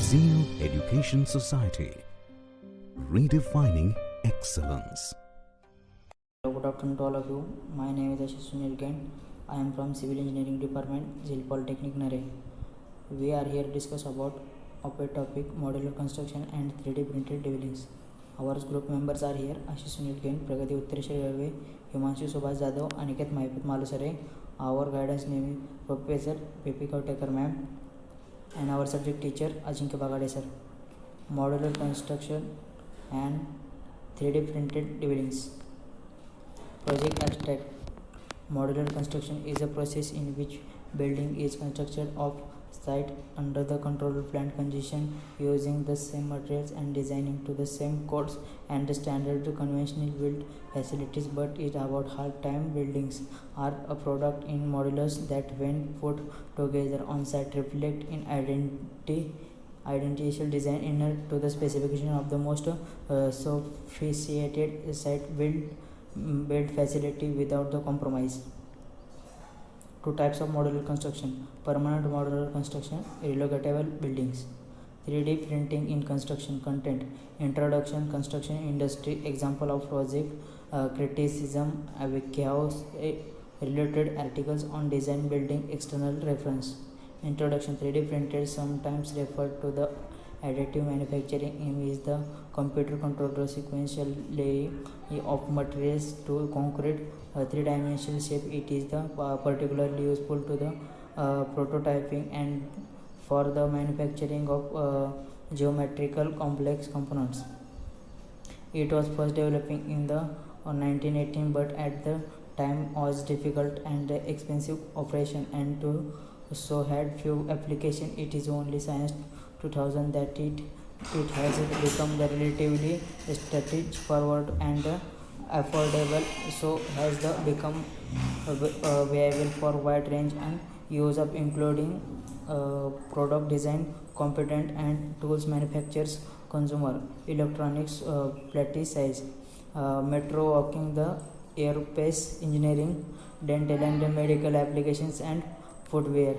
Zeal Education Society, redefining excellence. Hello, good afternoon to all of you. My name is Ashish Sunil Gain. I am from Civil Engineering Department, Zeal Polytechnic, Nare. We are here to discuss about a topic, modular construction and 3D printed dwellings. Our group members are here: Ashish Sunil Gain, Pragati Uttareshwar Galve, Himanshu Subhash Jadhav, Aniket Mahipat Malusare. Our guidance name is Professor P.P. Kautekar ma'am, and our subject teacher Ajinkya Bagade sir. Modular construction and 3D printed dwellings. Project abstract. Modular construction is a process in which building is constructed off site under the controlled plant condition using the same materials and designing to the same codes and the standard conventional built facilities, but it about half time buildings are a product in modulars that when put together on site reflect in identical design inner to the specification of the most sophisticated site built facility without the compromise. Two types of modular construction: permanent modular construction, relocatable buildings. 3D printing in construction. Content: introduction, construction industry, example of project, criticism, Wikihouse, related articles on design building, external reference. Introduction: 3D printed, sometimes referred to the additive manufacturing, is the computer controlled sequential laying of materials to concrete three-dimensional shape. It is the particularly useful to the prototyping and for the manufacturing of geometrical complex components. It was first developing in the 1918, but at the time was difficult and expensive operation, and so had few application. It is only since 2000 that it has become the relatively strategic forward and affordable, so has the become viable for wide range and use of including product design, component and tools manufacturers, consumer electronics, platty size, metro walking, the aerospace engineering, dental and medical applications and footwear.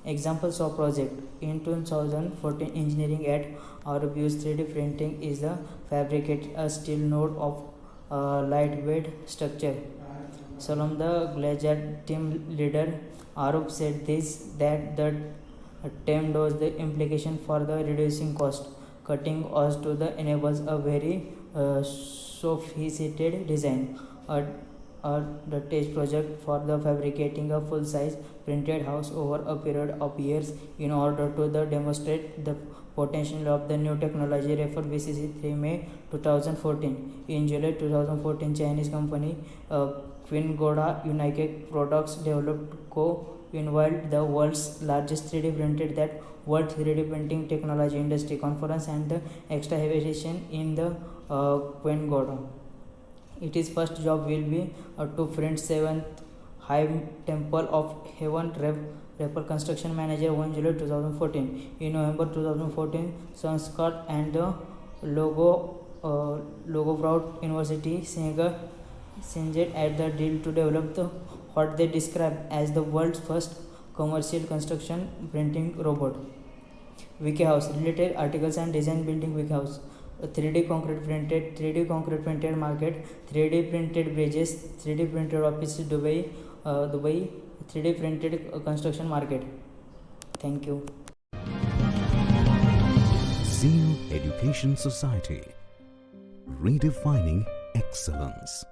Examples of project: in 2014, engineering at Arup used 3D printing is the fabricate a steel node of lightweight structure. Salom, the Glacier team leader, Arup said that the term was the implication for the reducing cost, cutting cost to the enables a very sophisticated design. The test project for the fabricating a full-size printed house over a period of years in order to demonstrate the potential of the new technology. Refer VCC 3 May 2014. In July 2014, Chinese company Quingoda Unique Products developed co-involved the world's largest 3D printed that World 3D Printing Technology Industry Conference and the exhibition in the Quingoda. Its first job will be to print 7th High Temple of Heaven. Refer construction manager 1 July 2014. In November 2014, Sanskrit and the Logofrout University Sinjet at the deal to develop what they describe as the world's first commercial construction printing robot. Wikihouse, related articles and design building. Wikihouse, 3D concrete printed market, 3D printed bridges, 3D printed offices, Dubai, 3D printed construction market. Thank you. Zeal Education Society, redefining excellence.